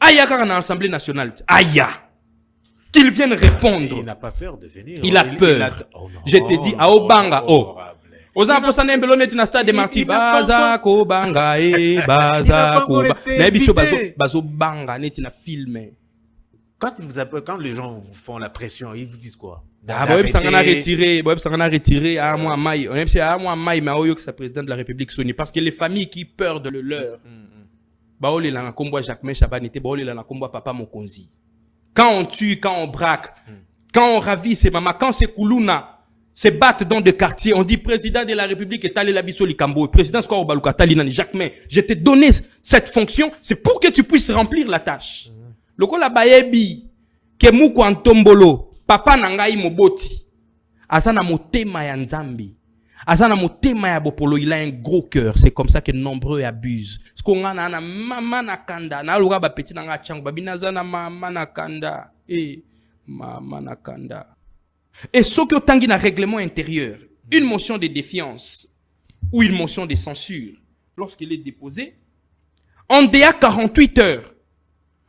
Aya dans l'Assemblée nationale. Aya. Qu'il vienne répondre. Il n'a pas peur de venir. Il a peur. Oh non, je te dis, à Obanga, oh. Oza posa na mbelo neti na stade de Marty baza ko banga baza ko na biso bazo banga neti na film. Quand les gens vous font la pression, ils vous disent quoi? Ah boy sangana retiré à moi mai. On aime c'est à moi mai mais oyo que sa président de la République Sony parce que les familles qui peur de le leur. Ba ole la na kombo Jacques Chaban était ba ole la na kombo papa Mokonzi. Quand on tue, quand on braque, quand on ravit ses mamans, quand c'est Koulouna se battent dans des quartiers, on dit président de la République est allé la biso likambo, président Skoro Baluka Talinani Jacques May, je t'ai donné cette fonction, c'est pour que tu puisses remplir la tâche. Lokola bayebi ke muko antombolo, papa nangai moboti, asana motema ya nzambi, asana motema ya bopolo, il a un gros cœur, c'est comme ça que nombreux abusent. Ce qu'on a na mama nakanda, na luka ba petit nanga changu, babina zana mama nakanda, mama nakanda. Et ce que tangi na règlement intérieur, une motion de défiance ou une motion de censure, lorsqu'il est déposé, en DA 48 heures,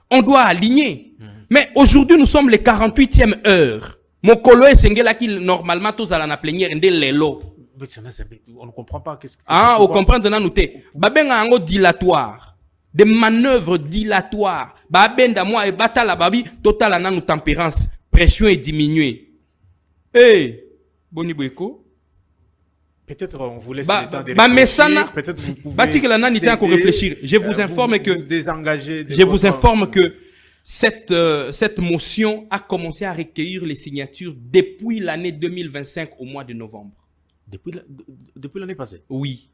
on doit aligner. Mais aujourd'hui, nous sommes les 48e heure. Mon colo est sengela qui normalement tous à la plénière de l'élo. On ne comprend pas qu'est-ce que c'est. Ah, on comprend de nanouté. Babenga ango dilatoire. Des manœuvres dilatoires. Babenda moi et batala babi total anan tempérance. Pression est diminuée. Hey, Boni Boueko. Peut-être on vous laisse le temps de réfléchir. Peut-être vous pouvez réfléchir. Je vous informe que cette motion a commencé à recueillir les signatures depuis l'année 2025 au mois de novembre. Depuis l'année passée? Oui.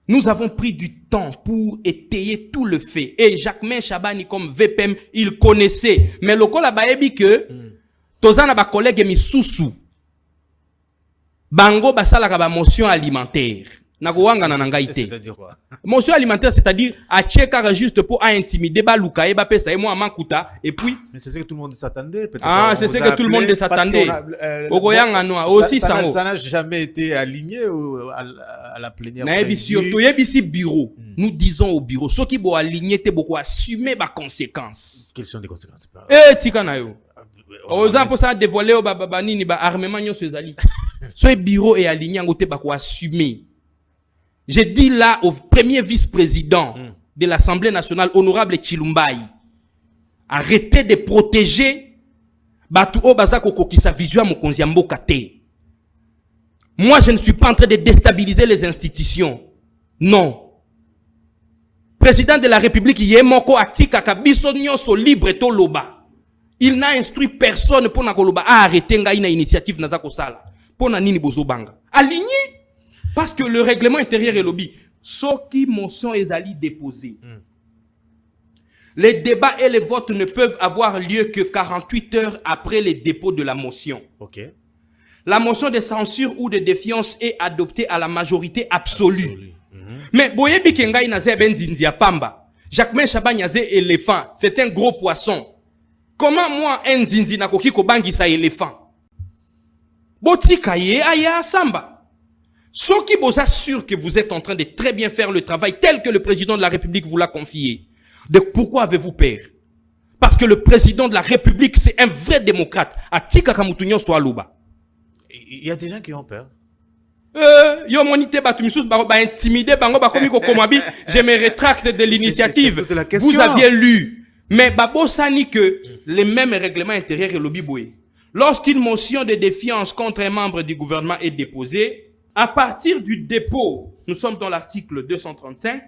Nous avons pris du temps pour étayer tout le fait. Et Jacques Chabani comme VPM, il connaissait. Mais le col a baébi que tozana ba collègue misusu bango basala ka ba motion alimentaire nakowanga na nangaité. C'est-à-dire quoi? Motion alimentaire c'est-à-dire a checker juste pour intimider ba luka e ba pesa et moi mankuta et puis mais c'est ce que tout le monde s'attendait peut-être. Ah, c'est ce que tout le monde s'attendait. Ogoyanga noa aussi ça n'a jamais été aligné à la plénière. Na yebisi bureau. Nous disons au bureau ceux qui bo aligner te beaucoup assumer ba conséquences. Quelles sont les conséquences? Tika na yo. Aux pour ça dévoiler au babanini ba armement nyoso ezali. Ce bureau est aligné en côté ba ko assumer. J'ai dit là au premier vice-président de l'Assemblée nationale honorable Chilumbai, arrêtez de protéger batu o bazako kokisa vision mokonzi ya mboka te. Moi je ne suis pas en train de déstabiliser les institutions. Non. Président de la République yemoko atika kabiso nyoso libre to loba. Il n'a instruit personne pour nakoloba arrêter nga ina initiative nazako sala. Pour na nini bozo banga. Aligné parce que le règlement intérieur est lobby. Sauf qui motion est allé déposer. Les débats et les votes ne peuvent avoir lieu que 48 heures après le dépôt de la motion. Okay. La motion de censure ou de défiance est adoptée à la majorité absolue. Mais boyebi kenga inaze ben dindia pamba. Jacques Chaban yaze éléphant, c'est un gros poisson. Comment moi un zinzi na koki ko bangisa éléphant? Botika ye aya samba. Ceux qui vous assurent que vous êtes en train de très bien faire le travail tel que le président de la République vous l'a confié. De pourquoi avez-vous peur? Parce que le président de la République, c'est un vrai démocrate. Il y a des gens qui ont peur. Je me rétracte de l'initiative. Vous aviez lu. Mais Babo Sani que les mêmes règlements intérieurs et lobby boy. Lorsqu'une motion de défiance contre un membre du gouvernement est déposée, à partir du dépôt, nous sommes dans l'article 235,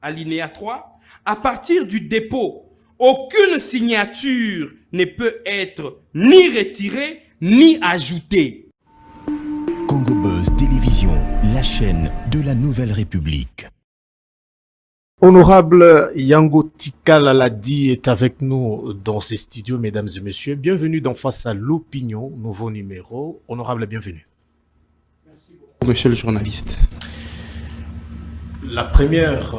alinéa 3, à partir du dépôt, aucune signature ne peut être ni retirée ni ajoutée. Congo Buzz Télévision, la chaîne de la Nouvelle République. Honorable Yango Tikala Ladi est avec nous dans ces studios, mesdames et messieurs. Bienvenue dans Face à l'opinion, nouveau numéro. Honorable, bienvenue. Merci beaucoup, monsieur le journaliste. La première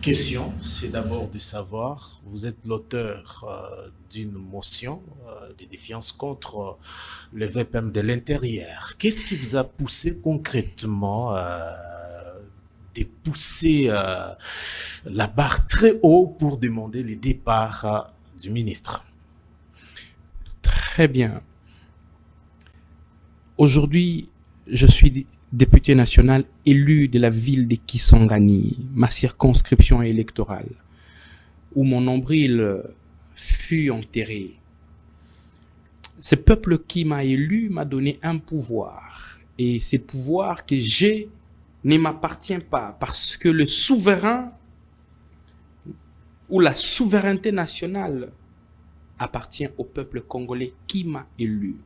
question, c'est d'abord de savoir, vous êtes l'auteur d'une motion de défiance contre le VPM de l'intérieur. Qu'est-ce qui vous a poussé concrètement de pousser la barre très haut pour demander le départ du ministre. Très bien. Aujourd'hui, je suis député national élu de la ville de Kisangani, ma circonscription électorale, où mon nombril fut enterré. Ce peuple qui m'a élu m'a donné un pouvoir. Et ce pouvoir que j'ai ne m'appartient pas parce que le souverain ou la souveraineté nationale appartient au peuple congolais qui m'a élu.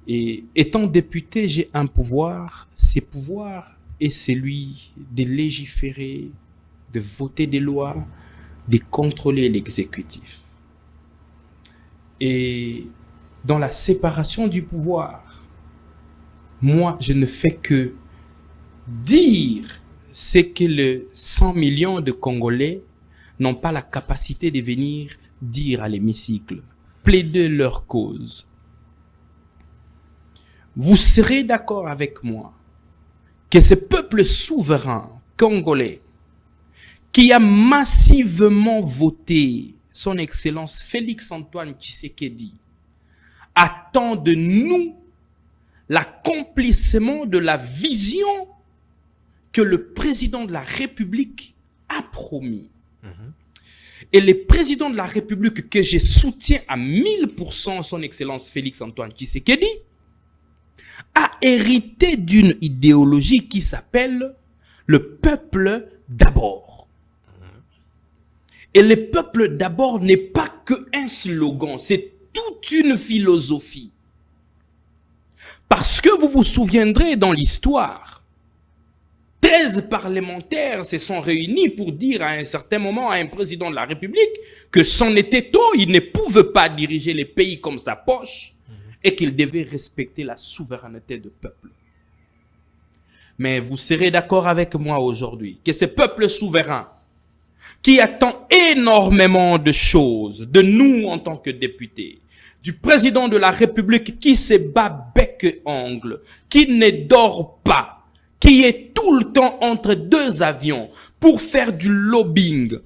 Et étant député, j'ai un pouvoir. Ce pouvoir est celui de légiférer, de voter des lois, de contrôler l'exécutif. Et dans la séparation du pouvoir, moi, je ne fais que dire ce que les 100 millions de Congolais n'ont pas la capacité de venir dire à l'hémicycle, plaider leur cause. Vous serez d'accord avec moi que ce peuple souverain congolais qui a massivement voté son Excellence Félix-Antoine Tshisekedi attend de nous l'accomplissement de la vision que le président de la République a promis. Et le président de la République que je soutiens à 1000% son Excellence Félix-Antoine Tshisekedi a hérité d'une idéologie qui s'appelle le peuple d'abord. Et le peuple d'abord n'est pas qu'un slogan, c'est toute une philosophie. Parce que vous vous souviendrez dans l'histoire, 13 parlementaires se sont réunis pour dire à un certain moment à un président de la République que c'en était tôt, il ne pouvait pas diriger les pays comme sa poche et qu'il devait respecter la souveraineté du peuple. Mais vous serez d'accord avec moi aujourd'hui que ce peuple souverain qui attend énormément de choses de nous en tant que députés, du président de la République qui se bat bec et ongle, qui ne dort pas, qui est tout le temps entre deux avions pour faire du lobbying,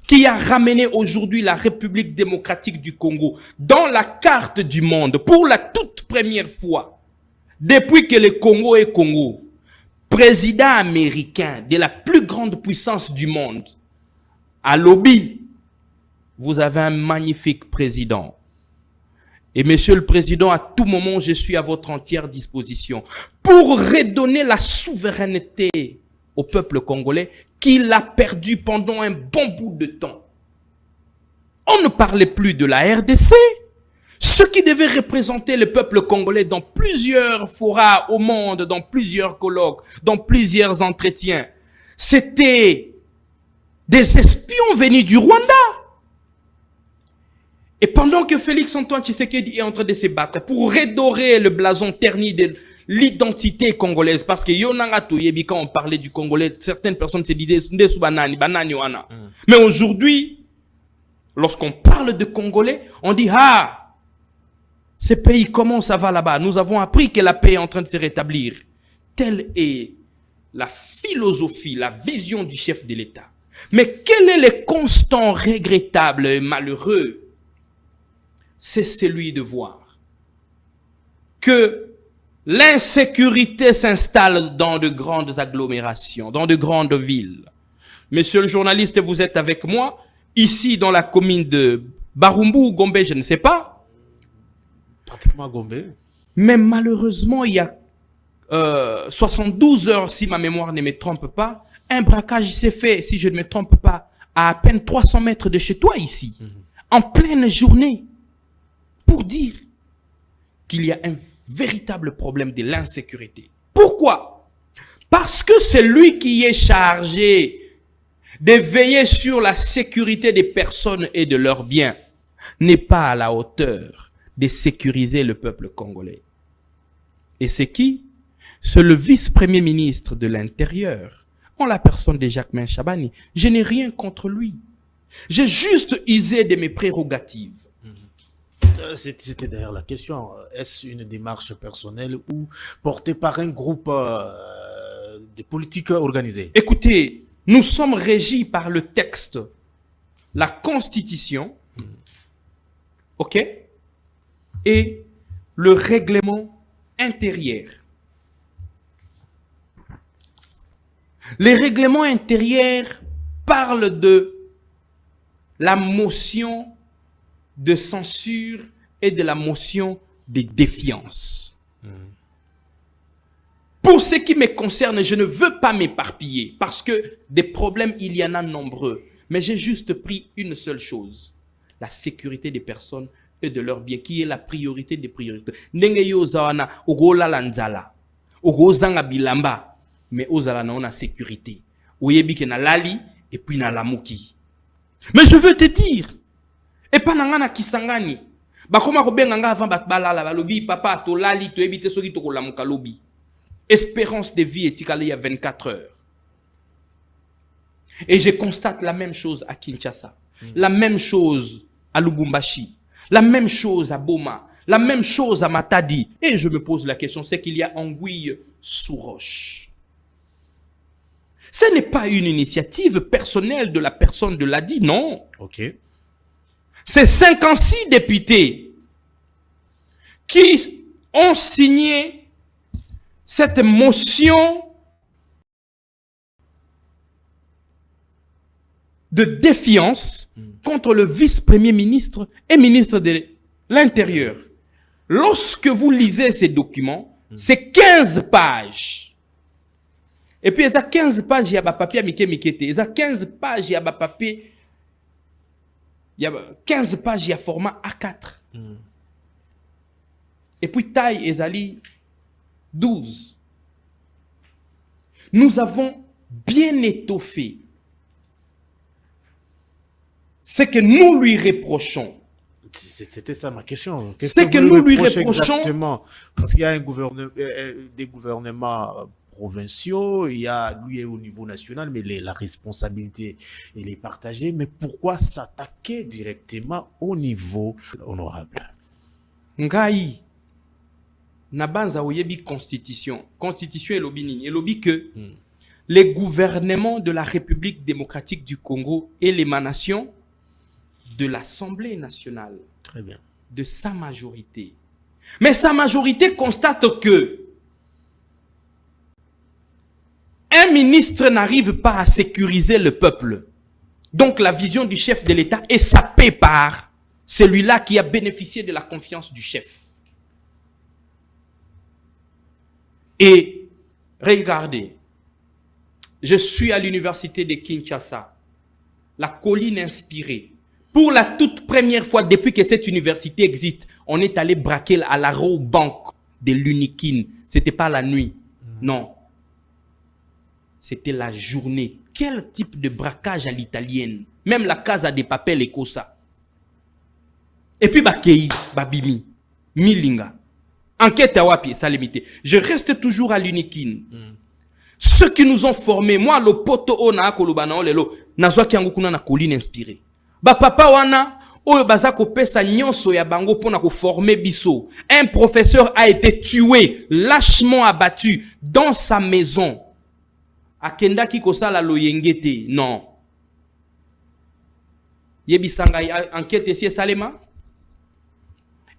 qui a ramené aujourd'hui la République démocratique du Congo dans la carte du monde pour la toute première fois depuis que le Congo est Congo. Président américain de la plus grande puissance du monde, à lobby, vous avez un magnifique président. Et monsieur le président, à tout moment, je suis à votre entière disposition pour redonner la souveraineté au peuple congolais qu'il a perdu pendant un bon bout de temps. On ne parlait plus de la RDC, ce qui devait représenter le peuple congolais dans plusieurs forats au monde, dans plusieurs colloques, dans plusieurs entretiens. C'était des espions venus du Rwanda. Et pendant que Félix-Antoine Tshisekedi est en train de se battre pour redorer le blason terni de l'identité congolaise, parce que quand on parlait du Congolais, certaines personnes se disaient mais aujourd'hui, lorsqu'on parle de Congolais, on dit ah, ce pays, comment ça va là-bas? Nous avons appris que la paix est en train de se rétablir. Telle est la philosophie, la vision du chef de l'État. Mais quel est le constant regrettable et malheureux? C'est celui de voir que l'insécurité s'installe dans de grandes agglomérations, dans de grandes villes. Monsieur le journaliste, vous êtes avec moi, ici dans la commune de Barumbu ou Gombe, je ne sais pas. Pratiquement Gombe. Mais malheureusement, il y a 72 heures, si ma mémoire ne me trompe pas, un braquage s'est fait, si je ne me trompe pas, à peine 300 mètres de chez toi ici, en pleine journée. Pour dire qu'il y a un véritable problème de l'insécurité. Pourquoi? Parce que c'est lui qui est chargé de veiller sur la sécurité des personnes et de leurs biens n'est pas à la hauteur de sécuriser le peuple congolais. Et c'est qui? C'est le vice-premier ministre de l'Intérieur, en la personne de Jacquemain Chabani. Je n'ai rien contre lui. J'ai juste usé de mes prérogatives. C'était d'ailleurs la question. Est-ce une démarche personnelle ou portée par un groupe des politiques organisées. Écoutez, nous sommes régis par le texte, la Constitution, ok, et le règlement intérieur. Les règlements intérieurs parlent de la motion de censure et de la motion de défiance. Pour ce qui me concerne, je ne veux pas m'éparpiller parce que des problèmes, il y en a nombreux. Mais j'ai juste pris une seule chose, la sécurité des personnes et de leurs biens, qui est la priorité des priorités. Ndenge yo zawana, ogola lanzala, ogozanga bilamba, mais ozala na ona sécurité. Oyebi ke na lali et puis na lamuki. Mais je veux te dire, et pas nangana kisangani, bakoma ko benganga avant balala balobi papa to lali to ebite soki to ko lamuka lobi. Espérance de vie est égalée à 24 heures. Et je constate la même chose à Kinshasa, la même chose à Lubumbashi, la même chose à Boma, la même chose à Matadi. Et je me pose la question, c'est qu'il y a anguille sous roche. Ce n'est pas une initiative personnelle de la personne de Ladi, non. Ok. C'est 56 députés qui ont signé cette motion de défiance contre le vice-premier ministre et ministre de l'Intérieur. Lorsque vous lisez ces documents, c'est 15 pages. Et puis, il y a 15 pages, il y a papier mikete. Il y a 15 pages, il y a papier. Il y a 15 pages, il y a format A4. Et puis, taille ezali 12. Nous avons bien étoffé ce que nous lui reprochons. C'était ça ma question. Ce que nous lui reprochons. Exactement. Parce qu'il y a des gouvernements provinciaux, il y a lui au niveau national, mais la responsabilité elle est partagée. Mais pourquoi s'attaquer directement au niveau honorable? Ngai. Nabanza oyebi constitution. Constitution est lobby. Et lobby que les gouvernements de la République démocratique du Congo et l'émanation de l'Assemblée nationale. Très bien. De sa majorité. Mais sa majorité constate que un ministre n'arrive pas à sécuriser le peuple. Donc la vision du chef de l'État est sapée par celui-là qui a bénéficié de la confiance du chef. Et regardez, je suis à l'université de Kinshasa, la colline inspirée. Pour la toute première fois depuis que cette université existe, on est allé braquer à la Row Bank de l'Unikin. Ce n'était pas la nuit, non. C'était la journée. Quel type de braquage à l'italienne? Même la Casa des Papels et ça. Et puis Bakei, Babimi, Milinga. Enquête à Wapi, ça limité. Je reste toujours à l'Unikin. Ceux qui nous ont formés, moi, le poto ona kolubana lelo, nazwa kiangukuna na colline inspirée. Ba papa wana, oyo bazako pesa nyonso ya bango pona ko former biso. Un professeur a été tué, lâchement abattu dans sa maison. Akenda ki kosala loyengete, non. Yebisanga enquête ici Salema.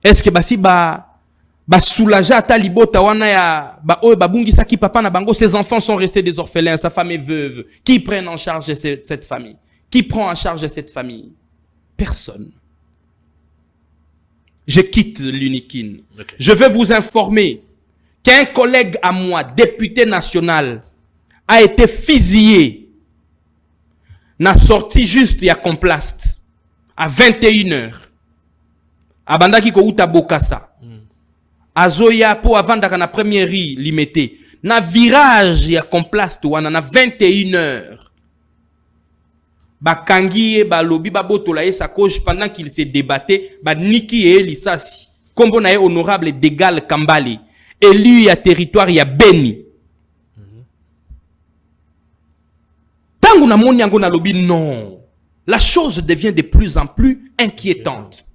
Est-ce que basi ba soulager ata libota wana ya ba oyo babungisa ki papa na bango, ses enfants sont restés des orphelins, sa femme est veuve. Qui prend en charge cette famille? Qui prend en charge cette famille? Personne. Je quitte l'Unikin. Okay. Je vais vous informer qu'un collègue à moi, député national, a été fusillé. N'a sorti juste il y a Complast à 21h. Abandaki ko uta bokasa. Azoya po avandaka na première riz limité. Na virage il y a Complast wana na 21h. Bakangi ba lobi ba botola sa coche pendant qu'il se débattait, ba niki et lisasi. Kombo na honorable Dégal Kambali, élu à territoire ya Beni. Tangu na moni yango na lobi non. La chose devient de plus en plus inquiétante.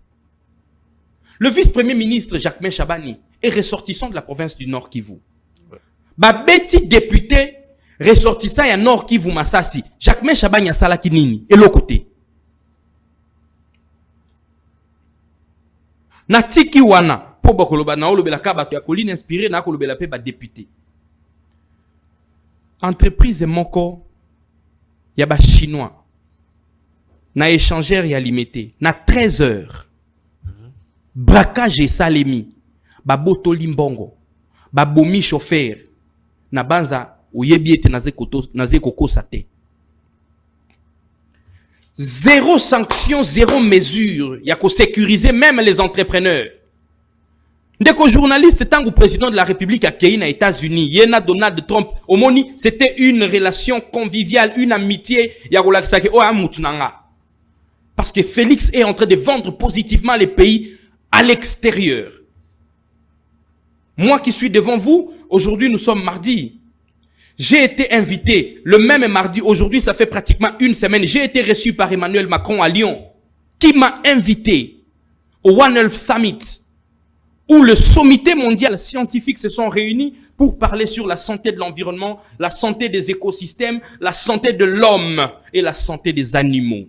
Le vice-premier ministre Jacquemain Chabani est ressortissant de la province du Nord Kivu. Ba beti député ressortissant ya Nord Kivu Masasi, Jacquemain Chabani asala kinini et l'autre côté. Na tiki wana po bakoloba na olobela ka bato ya koline inspiré na kolobela pe ba député. Entreprise moko ya ba chinois na échangeur ya limité na 13 heures. Braquage et salemi ba boto limbongo ba bomi chauffeur na banza oyebi ete na zeko sate. Zéro sanction, zéro mesure. Il y a qu'à sécuriser même les entrepreneurs. Dès qu'au journaliste, tant que président de la République a accueilli aux États-Unis, Yena Donald Trump, au Moni, c'était une relation conviviale, une amitié. Parce que Félix est en train de vendre positivement les pays à l'extérieur. Moi qui suis devant vous, aujourd'hui nous sommes mardi. J'ai été invité le même mardi, aujourd'hui ça fait pratiquement une semaine, j'ai été reçu par Emmanuel Macron à Lyon, qui m'a invité au One Health Summit, où le sommité mondial scientifique se sont réunis pour parler sur la santé de l'environnement, la santé des écosystèmes, la santé de l'homme et la santé des animaux.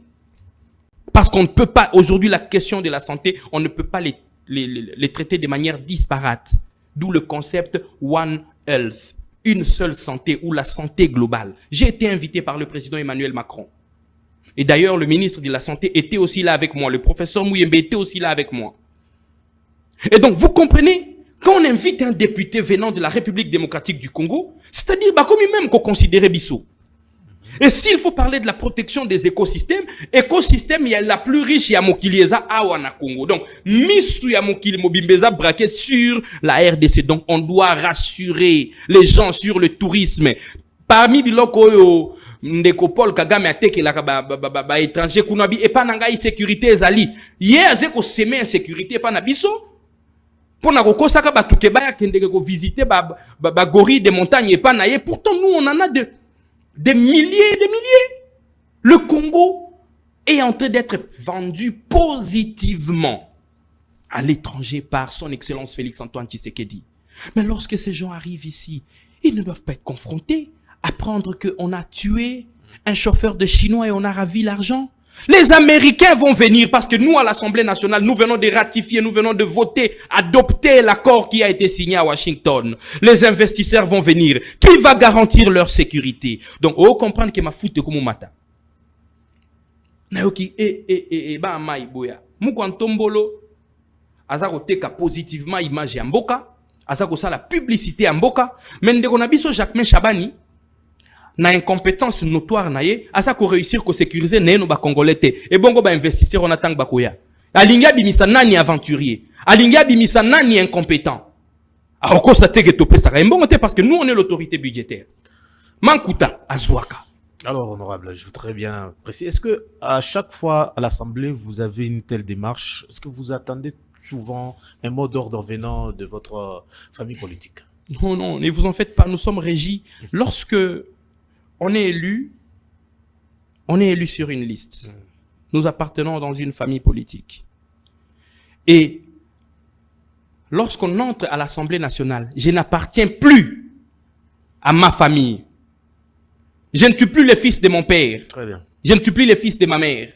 Parce qu'on ne peut pas, aujourd'hui la question de la santé, on ne peut pas les traiter de manière disparate. D'où le concept One Health. Une seule santé ou la santé globale. J'ai été invité par le président Emmanuel Macron. Et d'ailleurs, le ministre de la Santé était aussi là avec moi. Le professeur Mouyembe était aussi là avec moi. Et donc, vous comprenez, quand on invite un député venant de la République démocratique du Congo, c'est-à-dire, comme même qu'on considère Bissot. Et s'il faut parler de la protection des écosystèmes, il y a la plus riche, il y a Mokilieza Awana Congo. Donc, Misu ya Mokili Mobimbeza braqué sur la RDC. Donc, on doit rassurer les gens sur le tourisme. Parmi Biloko, Ndeko Paul Kagame a teke la étranger kunabi et pas nanga sécurité ezali. Hier, zeko seme insécurité pas na biso. Pour na koko saka ba tukeba ya kendeke ko visiter ba gorille des montagnes et pas naie. Pourtant, nous, on en a des milliers et des milliers. Le Congo est en train d'être vendu positivement à l'étranger par son Excellence Félix-Antoine Tshisekedi. Mais lorsque ces gens arrivent ici, ils ne doivent pas être confrontés à apprendre qu'on a tué un chauffeur de Chinois et on a ravi l'argent. Les Américains vont venir parce que nous, à l'Assemblée nationale, nous venons de ratifier, nous venons de voter, adopter l'accord qui a été signé à Washington. Les investisseurs vont venir. Qui va garantir leur sécurité? Donc, on comprend que ma foute comme mata. Nayoki, ba mai boya. Mukwantombolo, azako teka positivement image ya mboka, azako sa la publicité ya mboka, mais ndeko na biso Jacquemain Chabani, na incompétence notoire na ye, asa ko réussir ko sécuriser na no ba congolais te. Et bongo ba investisseur on attend ba koya. Alinga bimisa nani aventurier. Alinga bimisa nani incompétent. A constater que to pesa ka mbongo te parce que nous on est l'autorité budgétaire. Mankuta azwaka. Alors honorable, je voudrais bien préciser, est-ce que à chaque fois à l'Assemblée vous avez une telle démarche? Est-ce que vous attendez souvent un mot d'ordre venant de votre famille politique? Non, ne vous en faites pas, nous sommes régis. Lorsque on est élu sur une liste. Nous appartenons dans une famille politique. Et lorsqu'on entre à l'Assemblée nationale, je n'appartiens plus à ma famille. Je ne suis plus le fils de mon père. Très bien. Je ne suis plus le fils de ma mère.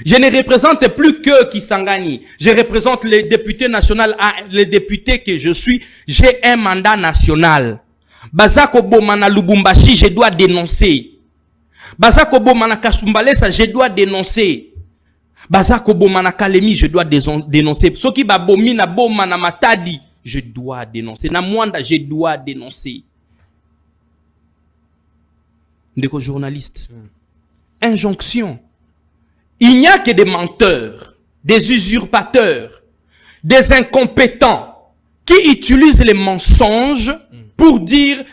Je ne représente plus que Kisangani. Je représente les députés nationaux, les députés que je suis. J'ai un mandat national. Bazako Bomana Lubumbashi, je dois dénoncer. Bazako Bomana Kasumbalesa, je dois dénoncer. Bazako Bomana Kalemi, je dois dénoncer. Soki Babomina Bomana Matadi, je dois dénoncer. Namwanda, je dois dénoncer. Ndeko journaliste. Injonction. Il n'y a que des menteurs, des usurpateurs, des incompétents qui utilisent les mensonges pour dire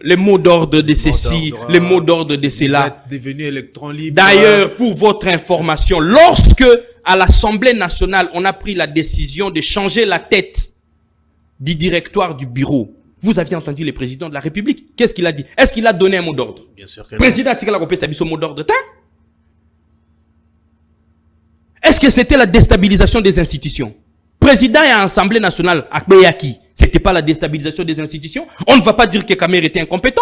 les mots d'ordre de ceci, les mots d'ordre de cela. Vous êtes devenu électron libre. D'ailleurs, pour votre information, lorsque à l'Assemblée nationale, on a pris la décision de changer la tête du directoire du bureau, vous aviez entendu le président de la République. Qu'est-ce qu'il a dit? Est-ce qu'il a donné un mot d'ordre? Bien sûr. Le président a dit qu'il a copié son mot d'ordre. Est-ce que c'était la déstabilisation des institutions? Président et Assemblée nationale, Akbeyaki, c'était pas la déstabilisation des institutions? On ne va pas dire que Kamer était incompétent.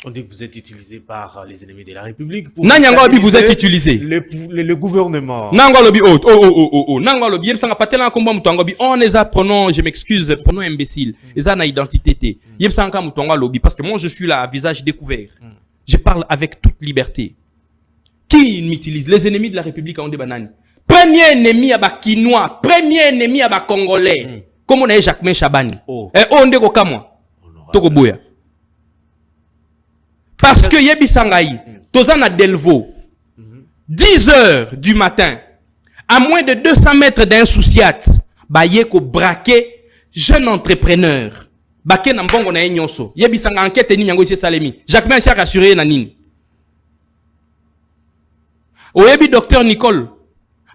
On dit que vous êtes utilisé par les ennemis de la République. Pour Nanyanga Lobi, vous êtes utilisé. Le gouvernement. Nanga Lobi, Nanga Lobi, Yebsanga Patela Komba Mutonga Lobi, on les a pronoms, je m'excuse, pronoms imbéciles. Ils ont une identité. Yebsanga Mutonga Lobi, parce que moi je suis là à visage découvert. Je parle avec toute liberté. Qui m'utilise? Les ennemis de la République ont des bananes. Premier ennemi à Bakinois, premier ennemi à Congolais. Comme on a Jacques Chabani. Et on dit qu'au Kamwa. Toko Boya. Parce que Yebi Sangaï, Tozana Delvaux, 10 heures du matin, à moins de 200 mètres d'un souciat, Bayeko braqué, jeune entrepreneur. Baké Nambongo na Nyonso. Yebi Sanga enquête ni Nyango Salemi. Jacques Mencha rassuré na nini. Oyebi docteur Nicole.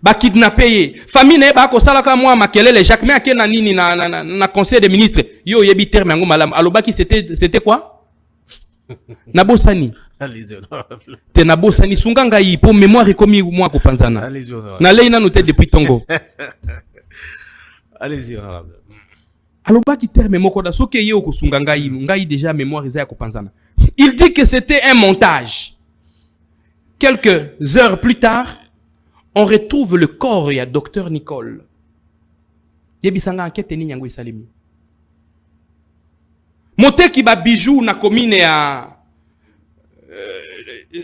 Ba kidnappé. Famille ne ba ko salaka moi makelele Jacques Mencha na nini na conseil des ministres. Yo yebi terme yango malam. Alobaki c'était quoi? Nabosani. Allez-y, honorable. Te Nabosani sunganga yi pour mémoire commis moi ko panzana. Allez-y, honorable. Na leina no tête depuis Tongo. Allez-y, honorable. Alobaki terme moko da soke ye ko sunganga yi ngai déjà mémoire za ko panzana. Il dit que c'était un montage. Quelques heures plus tard, on retrouve le corps de docteur Nicole. Yebisanga enquête ni nyango isalemi. Moté qui ba bijou na commune à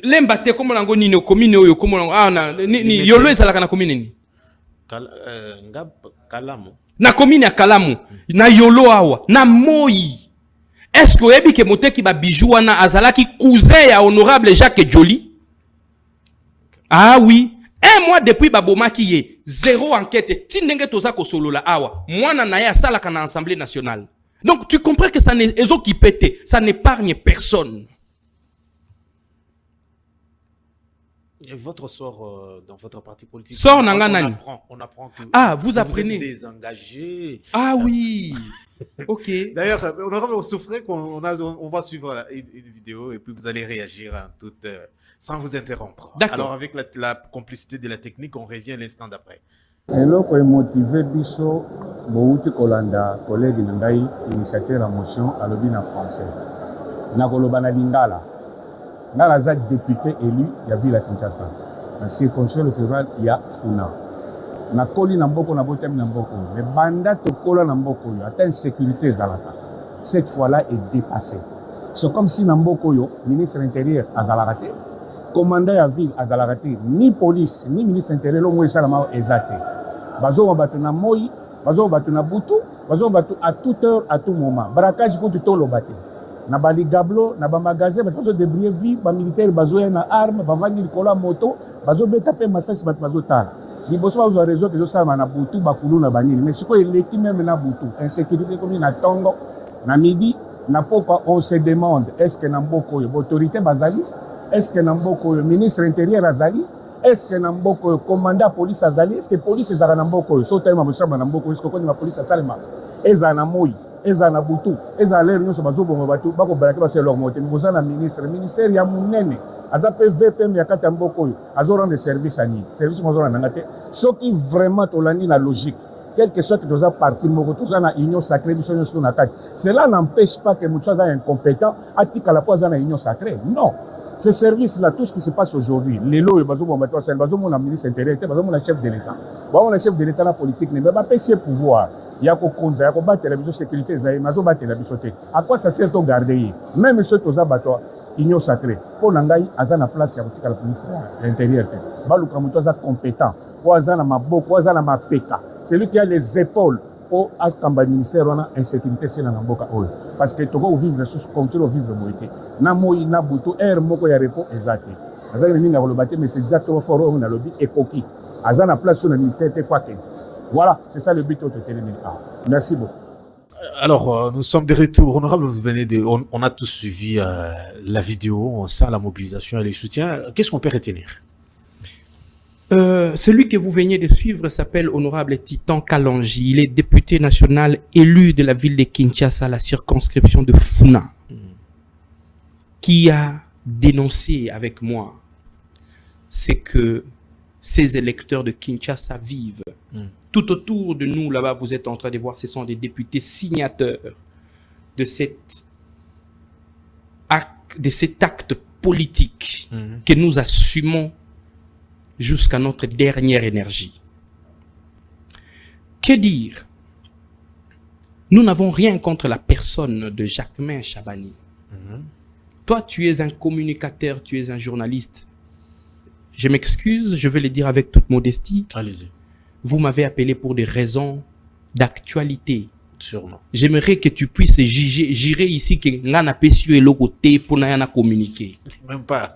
l'embate comme lango ni no commune oyo comme ni yolo ezalaka na commune ni Kalamu na commune ya Kalamu na yolo awa na Moi. Est-ce que oyebi ke moté qui ba bijou wana azalaki cousin ya honorable Jacques Joli? Ah oui, un mois depuis babomaki ye zéro enquête tindenge toza ko solola awa mwana na ya salaka na Assemblée nationale. Donc tu comprends que ça n'est qui pète, ça n'épargne personne. Et votre sort dans votre parti politique. Sort on apprend que vous apprenez. Vous êtes désengagé. Ah oui. Ok. D'ailleurs, on souffrait qu'on va suivre une vidéo et puis vous allez réagir sans vous interrompre. Alors avec la complicité de la technique, on revient l'instant d'après. eloko emotive biso bouti kolanda collègue na ngai initiateur la motion alobi na français na koloba na lingala ngala za député élu ya ville ya Kinshasa na circonscription électorale ya Funa na koli na mboko na botami na mboko mais banda to kola na mboko yo ata insécurité ezalaka cette fois-là est dépassée. C'est comme si na mboko yo ministre intérieur azalaka te commandant ya ville azalaka te ni police ni ministre intérieur lo mo esalama ezate bazo bato na Moi, bazo bato na Butu, bazo bato à toute heure, à tout moment. Braquage contre tout le bateau. Na bali gablo, na ba magasin, bazo débrouiller vie, ba militaire bazo na arme, ba vandi kola moto, bazo betaper massage bazo tala. Liboso bazo réseau que ça na Butu ba kulu na banini. Mais siko eleki même na Butu, insécurité comme na Tongo, na Midi, na pourquoi on se demande est-ce que na mboko yo autorité bazali, est-ce que na mboko yo ministre intérieur azali? Est-ce que Namboko commandant police azali? Est-ce que police ezala Namboko so tellement mosamba Namboko est-ce que koni ma police asalema eza na Moi eza na Butu eza l'air nyonso bazobongo batu bako balaki base leur moté boza na ministère ya munene aza pe VPM ya kati ya mboko yo azo rendre service ani service mozo na ngate soki vraiment tolandi na logique quelque soit que toza parti moko toza na union sacrée biso nyonso na kati cela n'empêche pas que mutu aza incompétent atika la poza na union sacrée non. Ce service-là, tout ce qui se passe aujourd'hui, les lois, le ministre intérieur, le chef de l'État, le chef de l'État, la politique, mais pas ses pouvoirs. Il y a qu'au compte, il y a qu'au battre la vision sécurité, il y a la bisoté. À quoi ça sert de garder? Même ceux qui ont battu union sacrée, pour l'angaï, à la place, il y a la police, l'intérieur. Baloukamuto est compétent, ou à la maboko, ou à la mapeka. C'est lui qui a les épaules. Au Akamba ministère on a insécurité c'est na mboka oyo parce que toko vivre sous continue vivre moité na Moi na Butu air moko ya repos exacté azali ni na kolobate mais c'est exactement fort on a lobby et coquille azana place sur le ministère te fois voilà c'est ça le but de télémédia. Merci beaucoup. Alors nous sommes de retour honorable, vous venez de on a tous suivi la vidéo, on sent la mobilisation et le soutien. Qu'est-ce qu'on peut retenir? Celui que vous veniez de suivre s'appelle Honorable Titan Kalonji. Il est député national élu de la ville de Kinshasa, la circonscription de Funa, qui a dénoncé avec moi ce que ces électeurs de Kinshasa vivent. Tout autour de nous, là-bas, vous êtes en train de voir, ce sont des députés signataires de cet acte cet acte politique que nous assumons jusqu'à notre dernière énergie. Que dire? Nous n'avons rien contre la personne de Jacquemain Chabani. Toi, tu es un communicateur, tu es un journaliste. Je m'excuse, je vais le dire avec toute modestie. Allez-y. Vous m'avez appelé pour des raisons d'actualité. Sûrement. J'aimerais que tu puisses gérer ici que ngana pesio et côté pour na communiquer. Même pas.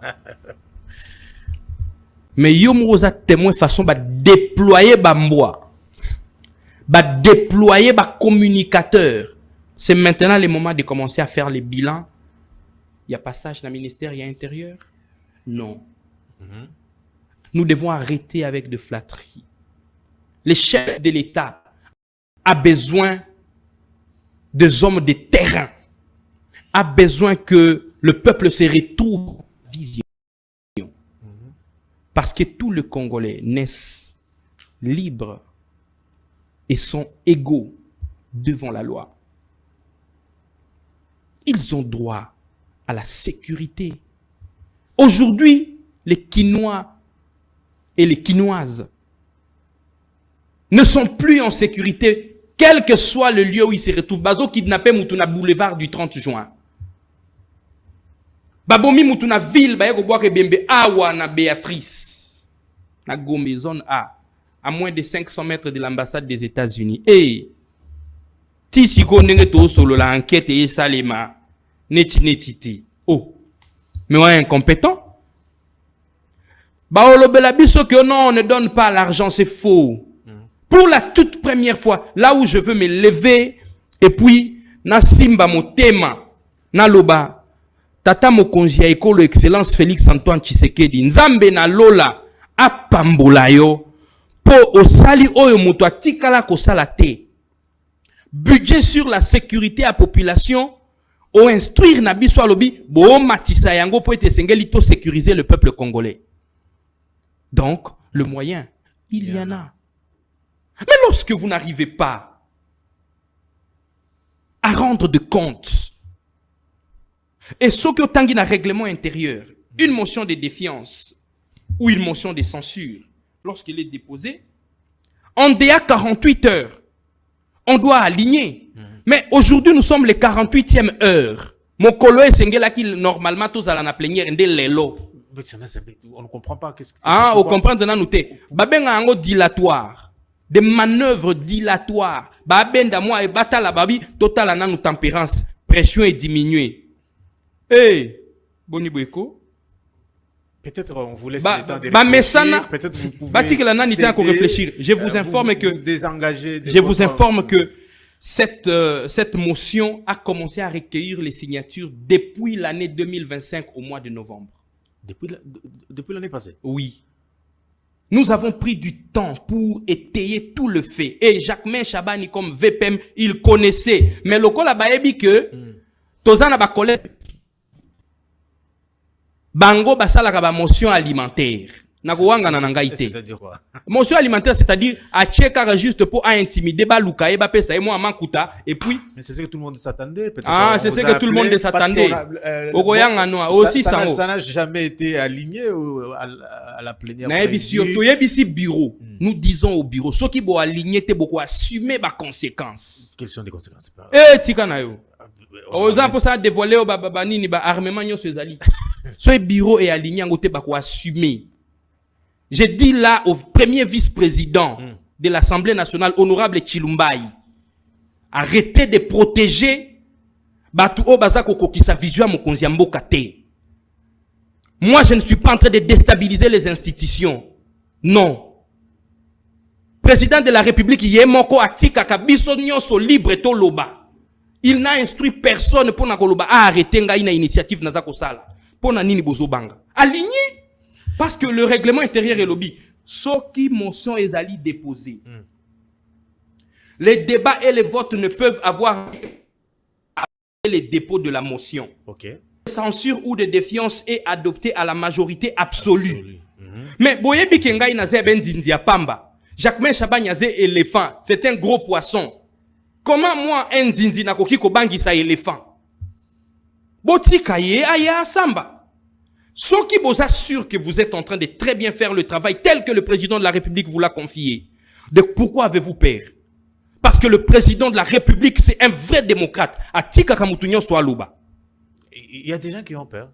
Mais yo moza témoin façon ba déployer bamboa. Ba déployer ba communicateur. C'est maintenant le moment de commencer à faire les bilans. Il y a passage dans le ministère, il y a intérieur? Non. Nous devons arrêter avec de flatteries. Le chef de l'État a besoin des hommes de terrain, a besoin que le peuple se retrouve en vision. Parce que tous les Congolais naissent libres et sont égaux devant la loi. Ils ont droit à la sécurité. Aujourd'hui, les Quinois et les Quinoises ne sont plus en sécurité, quel que soit le lieu où ils se retrouvent. Bazo kidnappé Moutouna boulevard du 30 juin. Babomi Moutouna ville, bayeko boire bembe awa na Béatrice. Na Gombe, zone A. À moins de 500 mètres de l'ambassade des États-Unis. Et, ti si konenge to solo la enquête et salema. Neti. Oh. Mais on est incompétent. Baolo Belabiso que non, on ne donne pas l'argent, c'est faux. Pour la toute première fois, là où je veux me lever, et puis, na simba motema, na loba, tata mokonzi ya ekolo excellence Félix Antoine Tshisekedi, nzambe na lola, apambola yo, po osali oyo moto atikala kosala te. Budget sur la sécurité à population, ou instruire na biso alobi, bo matisa yango po ete sengeli to sécuriser le peuple congolais. Donc, le moyen, il y en a. Mais lorsque vous n'arrivez pas à rendre de compte, et ce que tangi na règlement intérieur, une motion de défiance ou une motion de censure, lorsqu'elle est déposée, en DA 48 heures, on doit aligner. Mais aujourd'hui, nous sommes les 48e heure. Mon colo est sengela qui normalement tous à la plénière de l'élo. On ne comprend pas qu'est-ce que c'est. Ah, on comprend de nanouté. Babenga ango dilatoire. Des manœuvres dilatoires. Babenda moi et batala babi total ananou tempérance. Pression est diminuée. Eh, Boni Boeko. Peut-être on vous laisse le temps de réfléchir. Peut-être vous pouvez réfléchir. Je vous informe que cette motion a commencé à recueillir les signatures depuis l'année 2025 au mois de novembre. Depuis l'année passée? Oui. Nous avons pris du temps pour étayer tout le fait. Et Jacquemain Chabani comme VPM, il connaissait. Mais le col a baébi que Tozana ba collègue Bango basala ka ba motion alimentaire. C'est-à-dire quoi? Motion alimentaire, c'est-à-dire à checker juste pour intimider Baluka et Bapesa et moi Mankuta et puis. Mais c'est ce que tout le monde s'attendait. Ah, c'est ce que tout le monde s'attendait. Ça n'a jamais été aligné à la plénière. Bureau. Nous disons au bureau, ceux qui vont aligner, te beaucoup assumer les conséquences. Quelles sont les conséquences? Eh, Tikanayo. Aux gens pour ça dévoiler au babanini ba armement nyo sezali. Ce bureau est aligné en côté bako assumer. J'ai dit là au premier vice-président de l'Assemblée nationale, honorable Chilumbaï, arrêtez de protéger Batu Obazako Kokisa Visual Mokonziambo Kate. Moi, je ne suis pas en train de déstabiliser les institutions. Non. Président de la République, Yemoko Atika Kabiso Nyonso libre to loba. Il n'a instruit personne pour nakoloba à arrêter une initiative Nazako Sala. Pour nini bozobanga. Aligné. Parce que le règlement intérieur est lobby. Sauf qui motion est allé déposer. Les débats et les votes ne peuvent avoir les dépôts de la motion. Okay. Censure ou de défiance est adoptée à la majorité absolue. Mais Boyebi Kengai Naze Ben Zindia Pamba. Jacquemain Chabani Naze éléphant. C'est un gros poisson. Comment moi un Zinzi Nakoki Kobangi sa éléphant? Botikaye aya samba. Ceux qui vous assurent que vous êtes en train de très bien faire le travail tel que le président de la République vous l'a confié. Donc pourquoi avez-vous peur? Parce que le président de la République, c'est un vrai démocrate. Atika Kamutunyo Swaluba. Il y a des gens qui ont peur.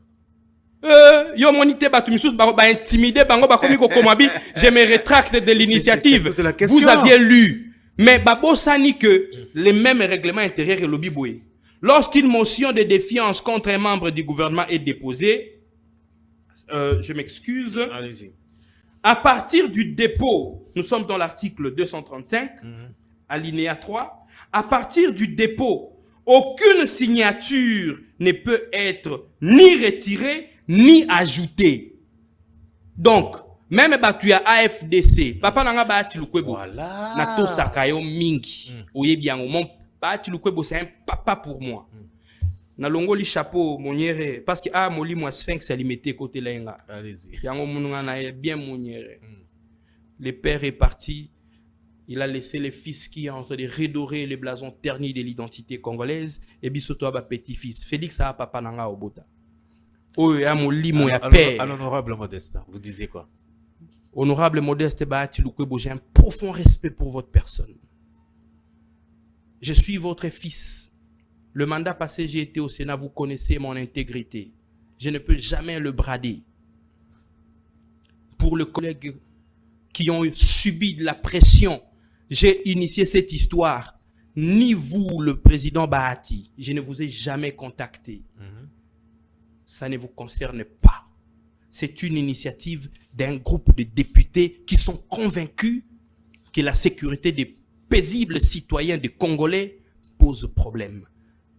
Yo monité batumisus ba intimidé bango ba komi ko komabi, je me rétracte de l'initiative. Vous aviez lu, mais babo sani que les mêmes règlements intérieurs et lobby boy. Lorsqu'une motion de défiance contre un membre du gouvernement est déposée, je m'excuse. Allez-y. À partir du dépôt, nous sommes dans l'article 235, alinéa 3. À partir du dépôt, aucune signature ne peut être ni retirée ni ajoutée. Donc, même tu as AFDC, papa nanga ba tilukwebo. Voilà. Na to sakayo mingi. Oye bien, mon ba tilukwebo c'est un papa pour moi. Na longoli chapeau moniere parce que moli moi sphinx alimité côté lenga. Allez-y. Yango mununga na bien moniere. Le père est parti. Il a laissé les fils qui sont en train de redorer les blasons ternis de l'identité congolaise. Et bisoto a petit-fils. Félix a papa nanga obota. Oh, ya moli mo ya père. À l'honorable Modeste, vous disiez quoi? Honorable Modeste Bahati-Lukwebo, j'ai un profond respect pour votre personne. Je suis votre fils. Le mandat passé, j'ai été au Sénat, vous connaissez mon intégrité. Je ne peux jamais le brader. Pour les collègues qui ont subi de la pression, j'ai initié cette histoire. Ni vous, le président Bahati, je ne vous ai jamais contacté. Ça ne vous concerne pas. C'est une initiative d'un groupe de députés qui sont convaincus que la sécurité des paisibles citoyens des Congolais pose problème.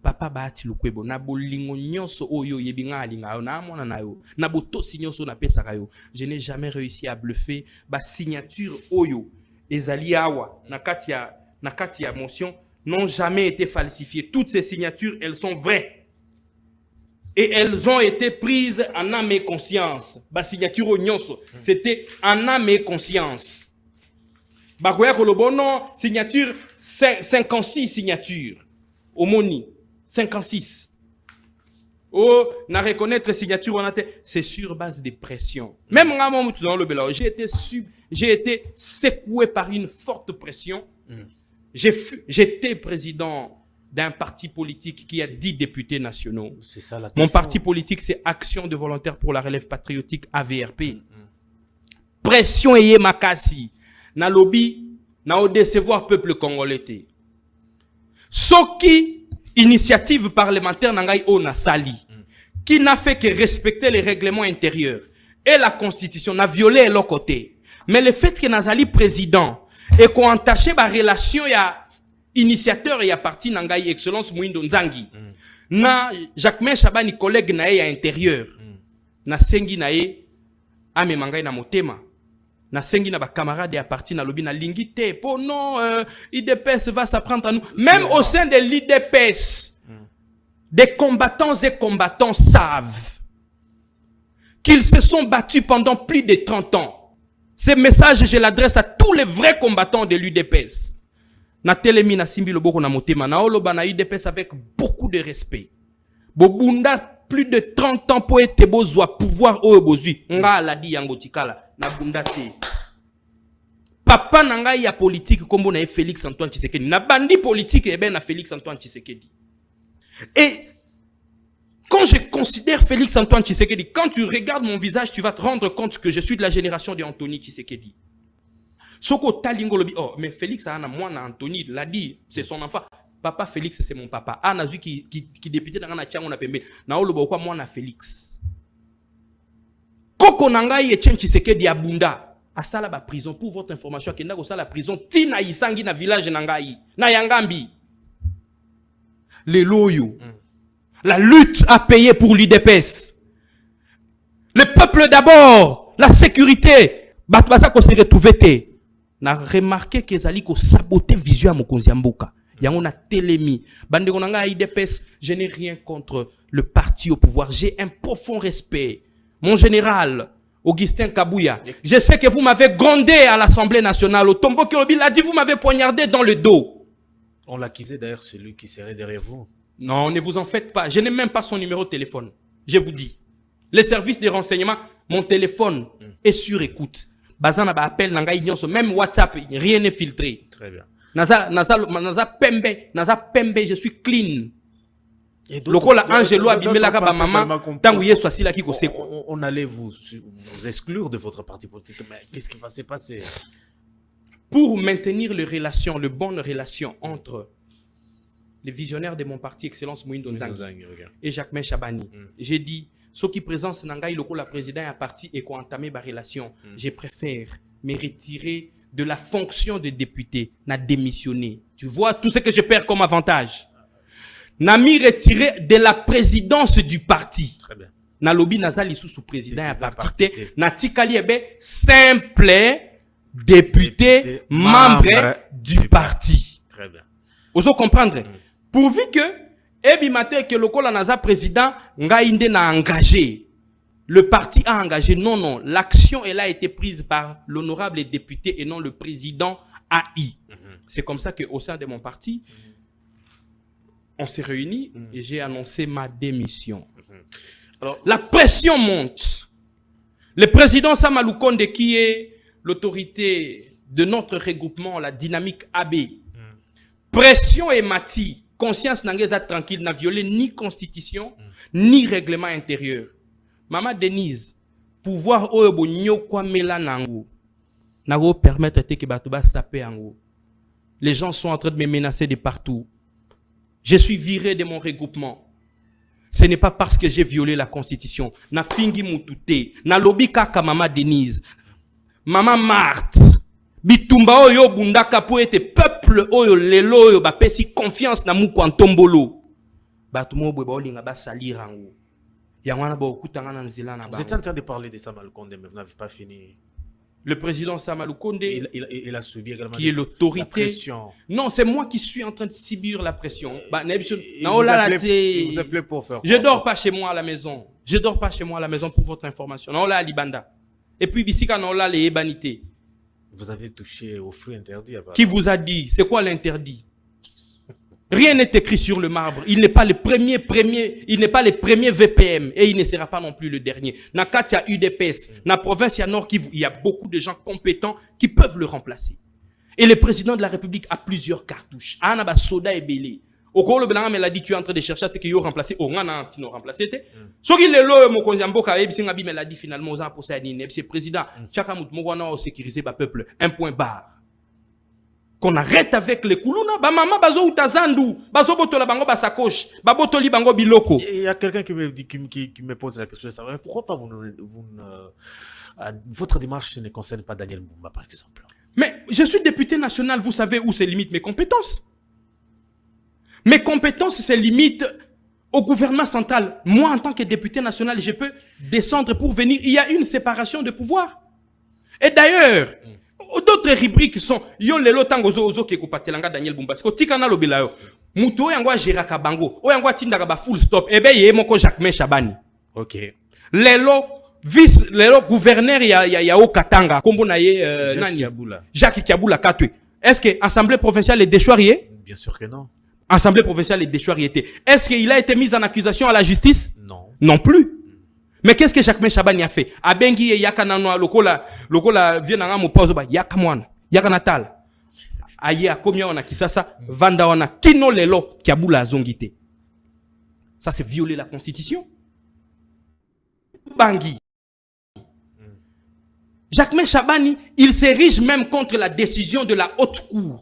Papa Bahati Lukwebo, nabo lingo nyonso oyo yebinga alinga yo na mona na yo nabo tosi nyonso na pesaka yo. Je n'ai jamais réussi à bluffer ba signature oyo ezali awa na kati ya motion n'ont jamais été falsifiées. Toutes ces signatures, elles sont vraies. Et elles ont été prises en âme et conscience. Ba signature au nyonso, c'était en âme et conscience. Bakoya kolobono signature 56 signatures. Omoni 56. Oh, na reconnaître signature on a c'est sur base de pression. Même moi dans le Béla, j'ai été secoué par une forte pression. J'étais président d'un parti politique qui a 10 députés nationaux. C'est ça la question. Mon parti politique, c'est Action de volontaires pour la relève patriotique, AVRP. Pression et makasi. Na lobby, na au décevoir peuple congolais. Soki, initiative parlementaire nangai ona sali, qui n'a fait que respecter les règlements intérieurs et la constitution, n'a violé leur côté. Mais le fait que Nazali président et qu'on entaché ma relation ya initiateur et à parti nangai excellence Mouindo Nzangi na Jacquemain Chabani collègue nae à intérieur na sengi nae ame mangai na motema na sengi na ba camarade à parti na lobby na lingité po non IDPS va s'apprendre à nous même au sein de l'IDPS des combattants et combattants savent qu'ils se sont battus pendant plus de 30 ans. Ce message je l'adresse à tous les vrais combattants de l'IDPS. Na telemi na simbi loboko na motema na oloba na IDPS avec beaucoup de respect. Bobunda plus de 30 ans pour être bozwa pouvoir oyo bozwi. Nga la di yango tikala na bunda te. Papa nanga ya politique kombo na Félix Antoine Tshisekedi. Na bandi politique et ben na Félix Antoine Tshisekedi. Et quand je considère Félix Antoine Tshisekedi, quand tu regardes mon visage, tu vas te rendre compte que je suis de la génération de Anthony Tshisekedi. Soko talingo lobi, oh, mais Félix a un moine Anthony, l'a dit, c'est son enfant. Papa Félix, c'est mon papa. Ah, n'a vu qui député dans la tchang, on a pembe. Na olo ba kwa moine Félix. Koko nangai et Tshisekedi abunda. À ça la prison, pour votre information, kenda ko ça la prison, tina isangi na village nangai, na yangambi. Les loyaux. La lutte à payer pour l'IDPS. Le peuple d'abord, la sécurité. Batbasa ko se retrouver na remarqué que Zali ko saboter vision à Mokonzi Mboka. Yango na telemi. Bande konanga IDPS, je n'ai rien contre le parti au pouvoir. J'ai un profond respect. Mon général, Augustin Kabouya, je sais que vous m'avez grondé à l'Assemblée nationale. Au tombeau Kirobi l'a dit, vous m'avez poignardé dans le dos. On l'accusait d'ailleurs celui qui serait derrière vous. Non, ne vous en faites pas. Je n'ai même pas son numéro de téléphone. Je vous dis. Les services de renseignement, mon téléphone est sur écoute. Bazana ba appel nanga ignonso, même WhatsApp, rien n'est filtré. Très bien. Naza pembe, je suis clean. Lokola Angelo abimela ka ba maman, tangu yesu asila ki koseko. On allait vous exclure de votre parti politique, mais qu'est-ce qui va se passer? Pour maintenir les relations, les bonnes relations entre les visionnaires de mon parti, Excellence Moïndo Nzangi, et Jacques Chabani, j'ai dit, ceux qui présentent Nangaï, le président à parti et qui ont entamé ma relation, je préfère me retirer de la fonction de député, n'a démissionné. Tu vois tout ce que je perds comme avantage. N'a mis retiré de la présidence du parti. Très bien. N'a lobby nazali sous président à parti, n'a tikali simple député membre du parti. Très bien. Vous comprendre? Pourvu que Ebimate que le Naza président Ngaïnde n'a engagé. Le parti a engagé. Non, non. L'action, elle a été prise par l'honorable député et non le président AI. C'est comme ça qu'au sein de mon parti, on s'est réunis et j'ai annoncé ma démission. Alors, la pression monte. Le président Samaloukonde, qui est l'autorité de notre regroupement, la dynamique AB, pression et mati, conscience n'angeza tranquille, n'a violé ni constitution, ni règlement intérieur. Maman Denise, pouvoir oyo nyo kwa mela nango, nango permettre que batuba saper ango. Les gens sont en train de me menacer de partout. Je suis viré de mon regroupement. Ce n'est pas parce que j'ai violé la constitution. Na fingi mutute, na lobi kaka maman Denise, maman Marthe, bitumba oyo bundaka po ete peuple oyo lelo oyo ba pesi confiance na muko antombolo. Batumo bwe ba olinga ba salir ango. Vous êtes en train de parler de Samaloukonde, mais vous n'avez pas fini. Le président Samaloukonde, il a subi également qui est l'autorité. Non, c'est moi qui suis en train de subir la pression. Vous appelez pour faire quoi? Je dors pas chez moi à la maison. Je dors pas chez moi à la maison pour votre information. Non, là, à Libanda. Et puis, ici, quand on a les ébanités. Vous avez touché aux fruits interdits. Qui vous a dit? C'est quoi l'interdit? Rien n'est écrit sur le marbre. Il n'est pas le il n'est pas le premier VPM et il ne sera pas non plus le dernier. Dans il y a UDPS, dans la province, il y a Nord Kivu, il y a beaucoup de gens compétents qui peuvent le remplacer. Et le président de la République a plusieurs cartouches. Anaba Soda et Belé. Au cours le blanc, mais l'a dit, tu es en train de chercher ce qu'il y a remplacé. Oh, on a remplacé. Ce qui est là, mon conseiller Mboka, il a dit finalement, on a posé à Nine, c'est président. Chaka Moutmouana a sécurisé le peuple. Un point barre. Qu'on arrête avec les koulouna, ba maman bazo utazandu, bazo botola bango basakoche, ba botoli bango biloko. Il y a quelqu'un qui me pose la question de savoir pourquoi pas votre démarche ne concerne pas Daniel Mbumba par exemple. Mais je suis député national, vous savez où se limitent mes compétences. Mes compétences se limitent au gouvernement central. Moi en tant que député national, je peux descendre pour venir. Il y a une séparation de pouvoir. Et d'ailleurs, d'autres rubriques sont yo lelo tango zo ke kopatelanga Daniel Mbumba. Parce que tikana lobela yo. Muto yango gera ka bango. O yango tindaka ba full stop. Ebe ye moko Jacques Chabani. OK. Lelo gouverneur ya Okatanga kombo na ye nani Jacques Kiabula Katwe. Est-ce que assemblée provinciale est déchoiriée? Bien sûr que non. Assemblée provinciale est déchoiriée. Est-ce qu'il a été mis en accusation à la justice? Non. Non plus. Mais qu'est-ce que Jacques Chabani a fait? Abengi yaka nano lokola vient nga mo pause ba yaka mwana yaka natal aye akomia wana kisasa vanda wana kino lelo kiabula zongite. Ça c'est violer la constitution. Bangi Jacques Chabani, il s'érige même contre la décision de la haute cour.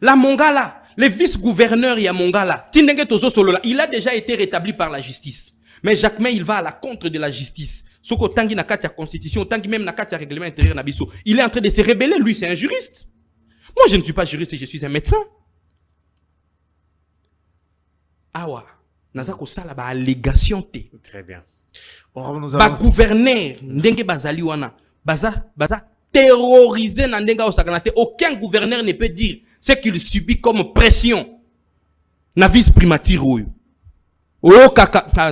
La Mongala, le vice-gouverneur ya Mongala, Tindenge Tozo Solola, il a déjà été rétabli par la justice. Mais Jacques il va à la contre de la justice. Soko tangi na kati ya constitution, tangi même na kati ya règlement intérieur na biso. Il est en train de se rebeller, lui c'est un juriste. Moi je ne suis pas juriste, je suis un médecin. Awa, naza ko sala ba allégation te. Très bien. Ba gouverneur ndenge bazali wana, baza terrorisé na ndenga osakana te. Aucun gouverneur ne peut dire ce qu'il subit comme pression na vice primature oyo. Oh kaka très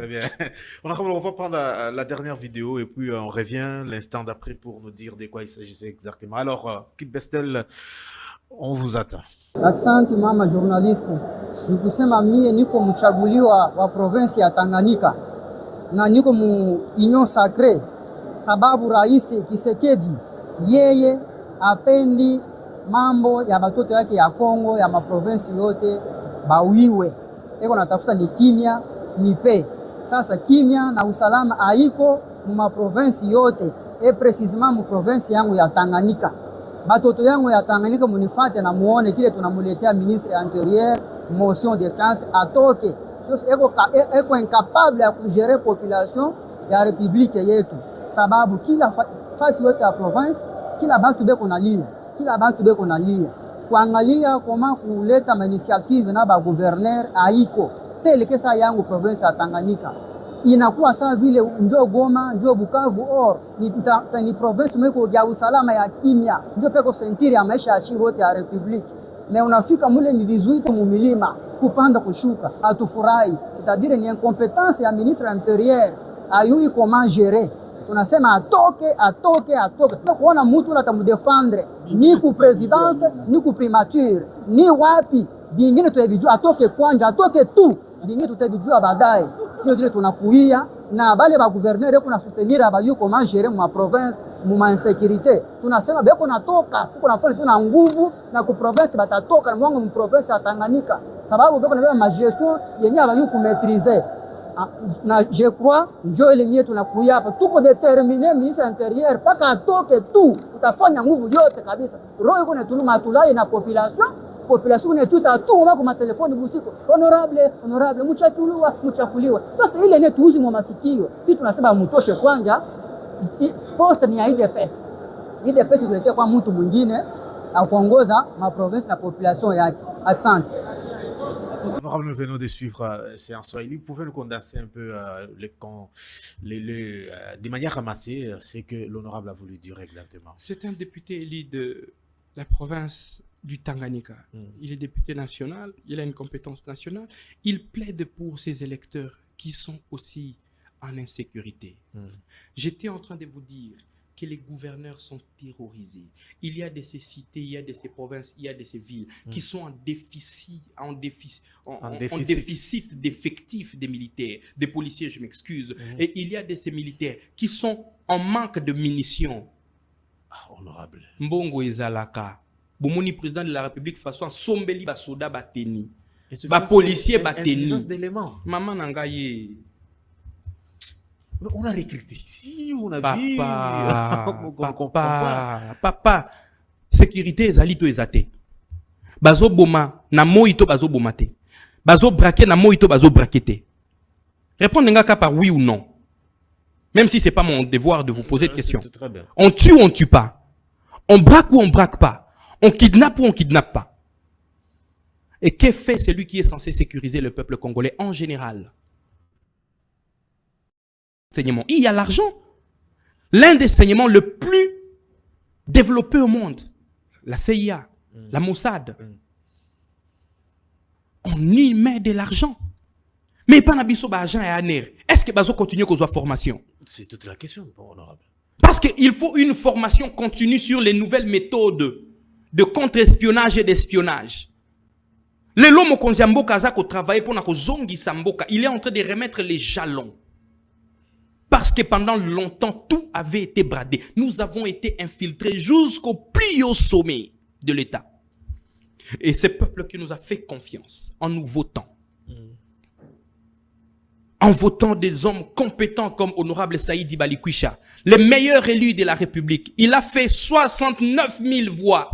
bien. On va prendre la dernière vidéo et puis on revient l'instant d'après pour nous dire de quoi il s'agissait exactement. Alors, Kid Bestel, On vous attend. Asante mama journaliste. Nikusema mie niko mchaguliwa wa province ya Tanganyika na niko mu Union Sacrée sababu Rais Tshisekedi yeye apendi mambo ya batoto yake ya Kongo ya maprovinsi yote bawiwe. Eko natafuta ni kimya nipe. Sasa kimya na usalama haiko mu maprovinsi yote, precisement mu province yangu ya Tanganyika. Batoto yangu ya Tanganyika munifate na muone kile tunamuletea ministre intérieur motion de défense atoke. Eko incapable ya kugere population ya republique yetu, sababu kila fasi yote ya province kila batu beko na lia kuangalia koma kuleta initiative na ba gouverneur haiko tele kesa yangu province ya Tanganyika inakuwa sawa vile ndio Goma ndio Bukavu or ni province mweko ya usalama ya kimya ndio peko sentiri ya maisha ya wote ya republique. Na unafika mule ni 18 mumilima kupanda kushuka atufurahi, c'est-à-dire ni incompétence ya ministre intérieur ayui comment gérer. Tunasema atoke kuona mtu atamudefendre ni ku presidence ni ku primature ni wapi bingine tuebijua atoke kwanja atoke tu bingine tutabijua baadaye. Sio vile tunakuia na bale ba gouverneur kuna soutenir abayu comment gérer ma province mu insécurité. Tunasema beko natoka kuko nafanya tuna nguvu na ku province batatoka na mwangu mu province ya Tanganyika sababu beko na ma gestion yenye abayu ku maîtriser. Na je crois njo ile mie tunakuya hapa tuko determiner ministre intérieur paka atoke tu utafanya nguvu yote kabisa. Roho iko netuluma tulali na population ne tout à tout on ma telefoni busiku honorable mchakuliwa. Sasa ile ne tuuzi mwa masikio. Sisi tunasema mtoshe kwanja poste ni ya IDPS tuletee kwa mtu mwingine akuongoza ma province na population yake. Asante. Honorable, nous venons de suivre c'est en Swahili. Vous pouvez nous condenser un peu de manière ramassée ce que l'honorable a voulu dire exactement. C'est un député élu de la province du Tanganyika. Il est député national, il a une compétence nationale. Il plaide pour ses électeurs qui sont aussi en insécurité. J'étais en train de vous dire que les gouverneurs sont terrorisés. Il y a de ces cités, il y a de ces provinces, il y a de ces villes qui sont en déficit d'effectifs des militaires, des policiers, je m'excuse. Et il y a de ces militaires qui sont en manque de munitions. Honorable. Mbongo ezalaka. Bomoni président de la République façon sombeli ba soda bateni. Ba policier bateni. Maman nangaye. On a recruté ici, on a vu. Papa, sécurité ezali to ezate. Bazo boma na moito bazo bomate. Bazo braquer na moito bazo braquete. Répondez-nga par oui ou non. Même si c'est pas mon devoir de vous poser de questions. On tue ou on tue pas? On braque ou on braque pas? On kidnappe ou on kidnappe pas? Et qu'est fait celui qui est censé sécuriser le peuple congolais en général? Il y a l'argent. L'un des saignements le plus développé au monde, la CIA, la Mossad. On y met de l'argent. Mais pas n'abisso d'argent et aner. Est-ce que bazo continue qu'on soit formation? C'est toute la question, honorable. Parce qu'il faut une formation continue sur les nouvelles méthodes de contre-espionnage et d'espionnage. Le lomo konziambo kazako travaille pour nako zongi samboka. Il est en train de remettre les jalons. Parce que pendant longtemps, tout avait été bradé. Nous avons été infiltrés jusqu'au plus haut sommet de l'État. Et ce peuple qui nous a fait confiance en nous votant. En votant des hommes compétents comme Honorable Saïdi Balikwisha, le meilleur élu de la République. Il a fait 69 000 voix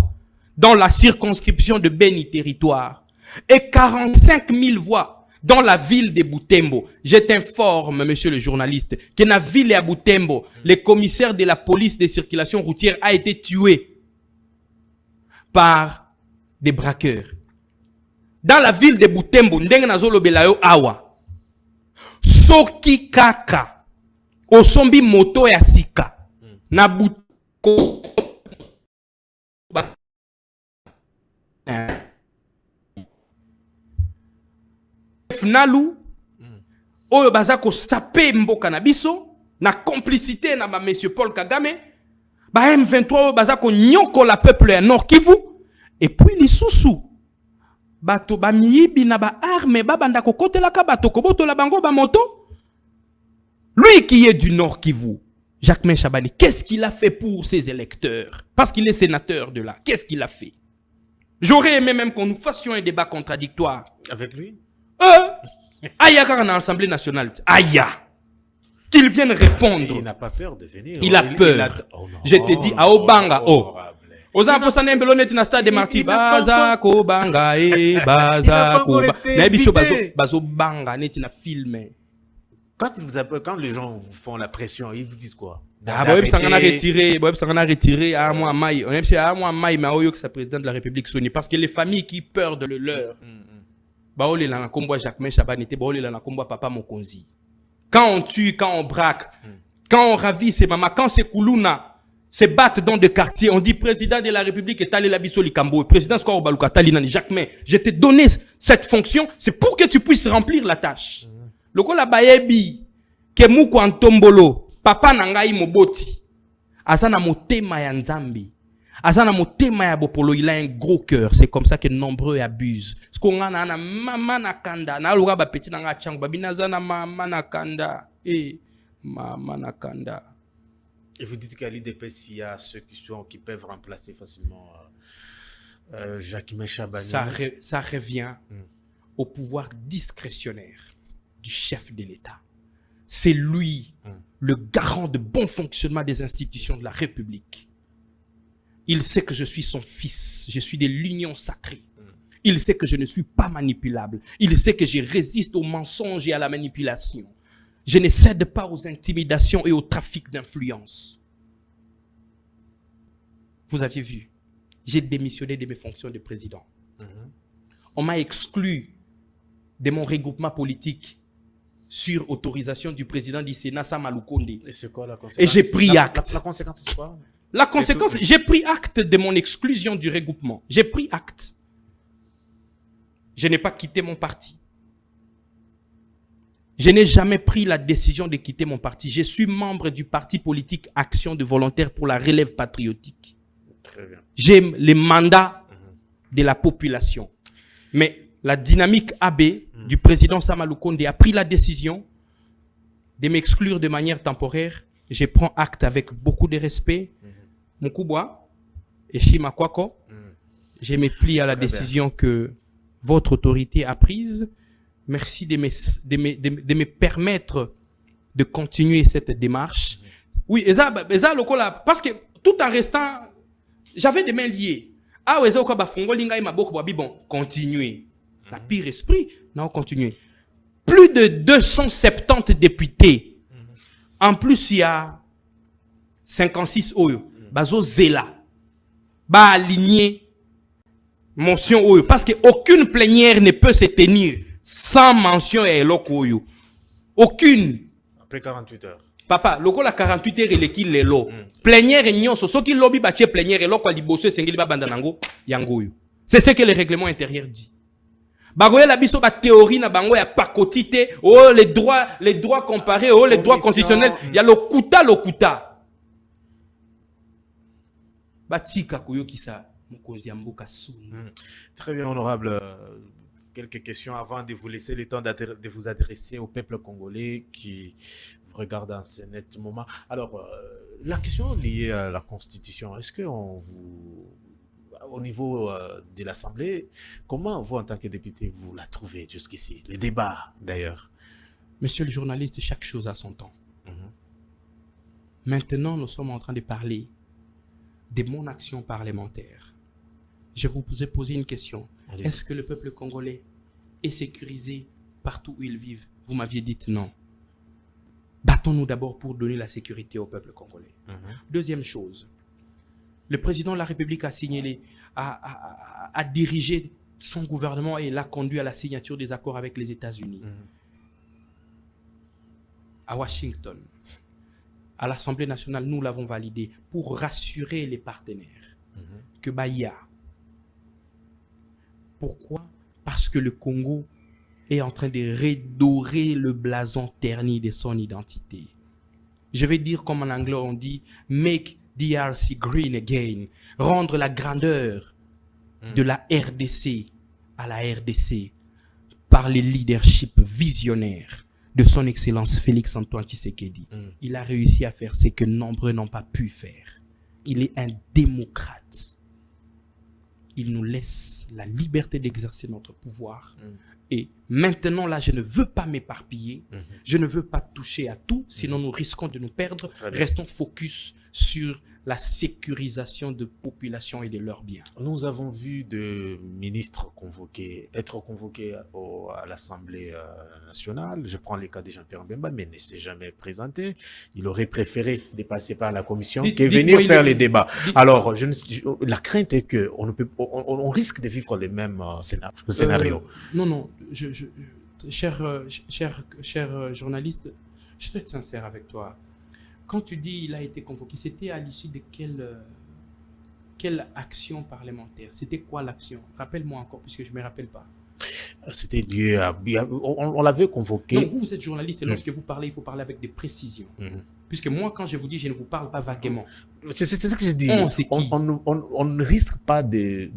dans la circonscription de Beni Territoire et 45 000 voix dans la ville de Butembo. Je t'informe, monsieur le journaliste, que dans la ville de Butembo, le commissaire de la police de circulation routière a été tué par des braqueurs. Dans la ville de Butembo, ndenge nazolo belayo awa. Soki kaka. Osombi moto ya sika. Na buko. Nalu oyo bazako sapé mboka na biso na complicité na ba monsieur Paul Kagame ba M23 oyo bazako nyoko la peuple ya Nord Kivu Et puis les sous-sous. Bato ba miyibi na ba arme ba banda ko kotela ka bato ko boto la bango ba moto. Lui qui est du Nord Kivu, Jacquemain Chabani, qu'est-ce qu'il a fait pour ses électeurs? Parce qu'il est sénateur de là. Qu'est-ce qu'il a fait? J'aurais aimé même qu'on nous fassions un débat contradictoire. Avec lui? Aya dans l'Assemblée nationale. Aya. Qu'il vienne répondre. Il n'a pas peur de venir. Il a peur. Je te dis, à Obanga, Oza posana mbeloneti na stade de Marty baza ko banga baza ko na biso bazo banga neti na filmé. Quand les gens vous font la pression, ils vous disent quoi? Sangana retiré à moi mai. On aime à moi mai mais oyo que sa président de la République Sony parce que les familles qui peur de le leur. Baole la na kombo Jacquemain Chabani te baole la na kombo papa Mokonzi. Quand on tue, quand on braque, quand on ravit ses mamans, quand c'est Koulouna se battent dans des quartiers, on dit président de la République est allé la biso likambo, président Skoro Baluka Talinani Jacquemain, je t'ai donné cette fonction, c'est pour que tu puisses remplir la tâche. Loko la bayebi ke muko antombolo, papa nangai moboti. Azana motema ya nzambi. Azana motema ya bopolo, il a un gros cœur, c'est comme ça que nombreux abusent. Ce qu'on a na mama nakanda, na luga ba petit nanga changu, babina zana mama nakanda, mama nakanda. Et vous dites qu'à l'IDPS, il y a ceux qui peuvent remplacer facilement Jacquemain Chabani. Ça revient au pouvoir discrétionnaire du chef de l'État. C'est lui le garant de bon fonctionnement des institutions de la République. Il sait que je suis son fils, je suis de l'union sacrée. Il sait que je ne suis pas manipulable. Il sait que je résiste aux mensonges et à la manipulation. Je ne cède pas aux intimidations et au trafic d'influence. Vous aviez vu, j'ai démissionné de mes fonctions de président. On m'a exclu de mon regroupement politique sur autorisation du président du Sénat, Sam Alukonde. Et c'est quoi la conséquence? Et j'ai pris acte. La conséquence, c'est quoi? La conséquence, j'ai pris acte de mon exclusion du regroupement. J'ai pris acte. Je n'ai pas quitté mon parti. Je n'ai jamais pris la décision de quitter mon parti. Je suis membre du parti politique Action de volontaires pour la relève patriotique. Très bien. J'aime les mandats de la population. Mais la dynamique AB du président Sam Alukonde a pris la décision de m'exclure de manière temporaire. Je prends acte avec beaucoup de respect. Moukouboua et Shimakwako, je me plie à la décision que votre autorité a prise. Merci de me permettre de continuer cette démarche. Oui, parce que tout en restant, j'avais des mains liées. Ah, bon, continuez. La pire esprit, non, continuez. Plus de 270 députés. En plus, il y a 56 Oyo. Bazo Zela. Ba aligner mention Oyo. Parce qu'aucune plénière ne peut se tenir sans mention et Oyo. Aucune. Après 48 heures. Papa, loko la 48 heures et l'équipe les lo. Plénière et nyonso. So qui lobby bache plénière et lo kwa liboso sengeli ba bandanango yangoyo. C'est ce que le règlement intérieur dit. Bagoye la biso ba théorie na bango ya pakotite. Oh les droits comparés. Oh les droits constitutionnels. Il y a l'okuta. Batika koyokisa mokonzi mboka suni. Très bien, honorable. Quelques questions avant de vous laisser le temps de vous adresser au peuple congolais qui vous regarde en ce net moment. Alors, la question liée à la Constitution, est-ce que au niveau de l'Assemblée, comment vous, en tant que député, vous la trouvez jusqu'ici? Les débats, d'ailleurs. Monsieur le journaliste, chaque chose a son temps. Maintenant, nous sommes en train de parler de mon action parlementaire. Je vous ai posé une question. Est-ce que le peuple congolais est sécurisé partout où ils vivent? Vous m'aviez dit non. Battons-nous d'abord pour donner la sécurité au peuple congolais. Deuxième chose, le président de la République a signé, a dirigé son gouvernement et l'a conduit à la signature des accords avec les États-Unis. À Washington, à l'Assemblée nationale, nous l'avons validé pour rassurer les partenaires que Bahia. Pourquoi? Parce que le Congo est en train de redorer le blason terni de son identité. Je vais dire comme en anglais on dit « make DRC green again », rendre la grandeur de la RDC à la RDC par le leadership visionnaire de son Excellence Félix-Antoine Tshisekedi. Il a réussi à faire ce que nombreux n'ont pas pu faire. Il est un démocrate. Il nous laisse la liberté d'exercer notre pouvoir. Et maintenant, là, je ne veux pas m'éparpiller. Je ne veux pas toucher à tout, sinon nous risquons de nous perdre. Restons focus sur la sécurisation de population et de leurs biens. Nous avons vu de ministres être convoqués à l'Assemblée nationale. Je prends le cas de Jean-Pierre Bemba, mais ne s'est jamais présenté. Il aurait préféré dépasser par la commission que venir faire les débats. Alors, la crainte est qu'on risque de vivre les mêmes scénarios. Non, cher journaliste, je dois être sincère avec toi. Quand tu dis il a été convoqué, c'était à l'issue de quelle action parlementaire? C'était quoi l'action? Rappelle-moi encore, puisque je ne me rappelle pas. C'était lié à... On l'avait convoqué. Donc vous êtes journaliste et lorsque vous parlez, il faut parler avec des précisions. Puisque moi, quand je vous dis, je ne vous parle pas vaguement. C'est ce que je dis. On ne risque pas de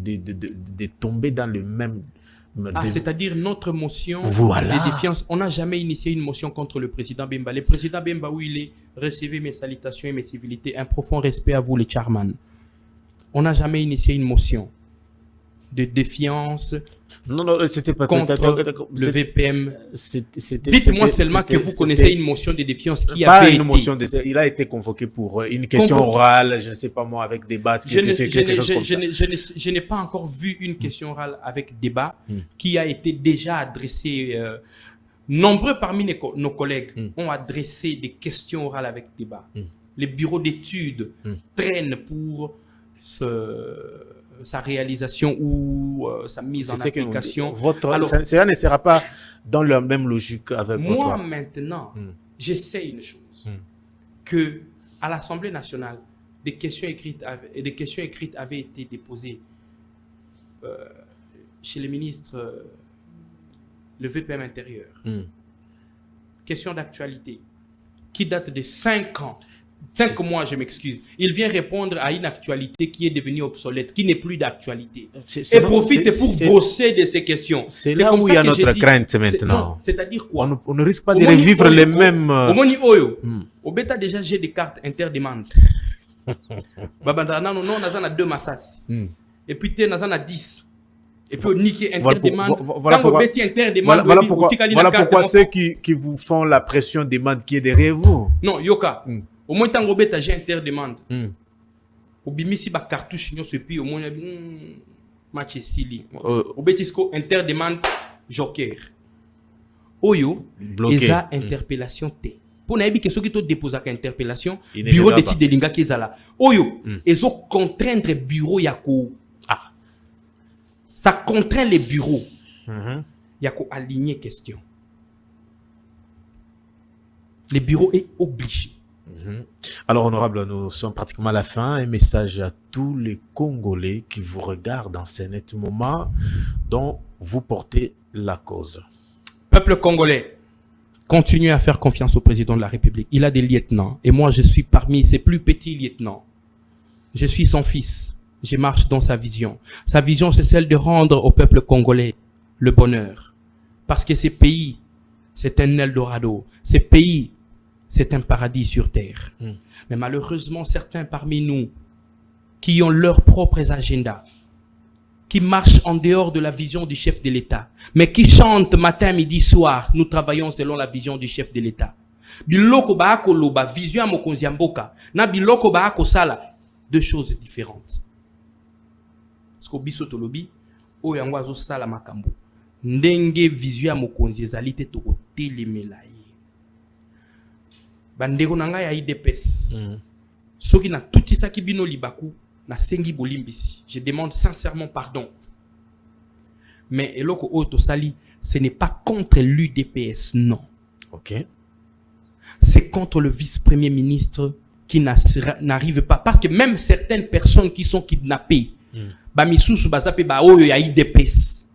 tomber dans le même... c'est-à-dire notre motion de défiance. On n'a jamais initié une motion contre le président Bemba. Le président Bemba, où il est, recevez mes salutations et mes civilités. Un profond respect à vous, les Charman. On n'a jamais initié une motion de défiance c'était pas contre le VPM. Dites-moi seulement que vous connaissez une motion de défiance qui a été... Il a été convoqué pour une question orale, je ne sais pas moi, avec débat. Je n'ai pas encore vu une question orale avec débat qui a été déjà adressée. Nombreux parmi nos collègues ont adressé des questions orales avec débat. Les bureaux d'études traînent pour sa réalisation ou sa mise en application. Cela ne sera pas dans la même logique avec moi maintenant, j'essaie une chose, que à l'Assemblée nationale, des questions écrites avaient été déposées chez les ministres, le VPM intérieur. Question d'actualité qui date de 5 ans. 5 mois, je m'excuse. Il vient répondre à une actualité qui est devenue obsolète, qui n'est plus d'actualité. Et profite pour bosser de ces questions. C'est là où il y a notre crainte maintenant. C'est-à-dire quoi? On ne risque pas de revivre les mêmes... Au Moni Oyo, au bêta déjà j'ai des cartes interdémandes. Babandana, non, on a 2 massas. Et puis tu as 10. Et puis au niqué interdémande. Voilà pourquoi ceux qui vous font la pression demandent qui est derrière vous. Non, Yoka. Au moins, tant que j'ai interdémande. Au bimisi ba cartouche nyo puis au moins match sili. Au betisco interdémande joker. Oyo eza interpellation T. Pour naïbi que ceux qui te déposent à interpellation, bureau d'études de linga qui est là. Oyo ezo contraindre bureau yako. Ça contraint les bureaux. Yako aligner question. Les bureaux est obligé. Alors, honorable, nous sommes pratiquement à la fin. Un message à tous les Congolais qui vous regardent en ce net moment dont vous portez la cause. Peuple congolais, continuez à faire confiance au président de la République. Il a des lieutenants et moi, je suis parmi ses plus petits lieutenants. Je suis son fils. Je marche dans sa vision. Sa vision, c'est celle de rendre au peuple congolais le bonheur. Parce que ce pays, c'est un Eldorado. Ce pays, c'est un paradis sur terre. Mais malheureusement, certains parmi nous qui ont leurs propres agendas, qui marchent en dehors de la vision du chef de l'État, mais qui chantent matin, midi, soir, nous travaillons selon la vision du chef de l'État. Biloko baako loba, vision mokonzi mboka, na biloko baako sala, 2 choses différentes. Parce que biso tolobi, o yango azo sala makambo. Ndenge vision mokonzi ezali te toko telemela ye. Bandeko nanga ya IDPS. Soki na tuti saki bino libaku na sengi bolimbisi. Je demande sincèrement pardon. Mais eloko oto sali, ce n'est pas contre l'UDPS, non. OK. C'est contre le vice-premier ministre qui n'arrive pas. Parce que même certaines personnes qui sont kidnappées, bamisusu bazape ba oyo ya IDPS.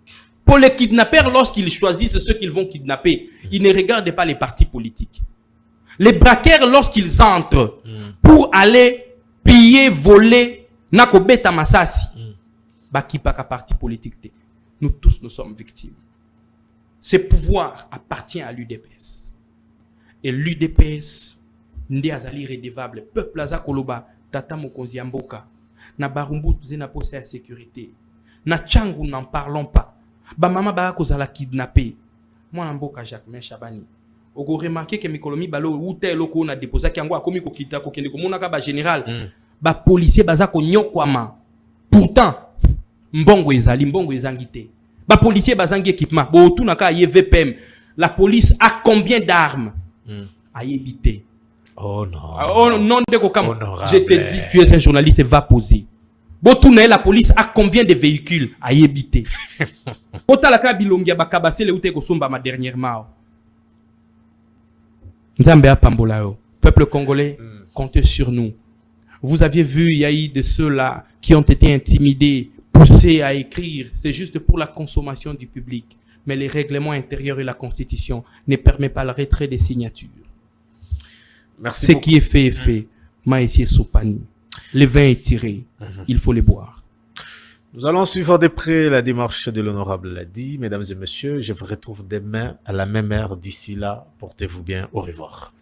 Pour les kidnappeurs, lorsqu'ils choisissent ceux qu'ils vont kidnapper, ils ne regardent pas les partis politiques. Les braqueurs, lorsqu'ils entrent pour aller piller, voler, nakobeta masasi, Baki pas parti politique. Nous tous, nous sommes victimes. Ce pouvoir appartient à l'UDPS. Et l'UDPS, ndi azali redevable. Peuple aza koloba, tata mokonzi mboka. Na barumbu zena posé à sécurité. Na Tchangou n'en parlons pas. Ba mama ba kozala kidnappé. Moi mboka Jacques Chabani. Ogo remarqué que mikolomi balo ou tel loko na déposé ki yango akomi ko kita ko kende ko monaka ba général. Ba policier baza ko nyokwama. Pourtant mbongo ezangité. Ba policier bazangi équipement. Bo tout naka VPM. La police a combien d'armes? A éviter. Oh non. Oh non de kokam. Je te dis tu es un journaliste va poser. Bo tout la police a combien de véhicules à éviter? Ota la ka bilongia bakabase le ute ko somba ma dernièrement. Nzambe apambola yo. Peuple congolais, comptez sur nous. Vous aviez vu, il y a eu de ceux-là qui ont été intimidés, poussés à écrire. C'est juste pour la consommation du public. Mais les règlements intérieurs et la Constitution ne permettent pas le retrait des signatures. Merci Ce beaucoup. qui est fait est fait. Maïsier Sopani. Le vin est tiré. Il faut les boire. Nous allons suivre de près la démarche de l'honorable l'a dit. Mesdames et messieurs, je vous retrouve demain à la même heure. D'ici là, portez-vous bien. Au revoir.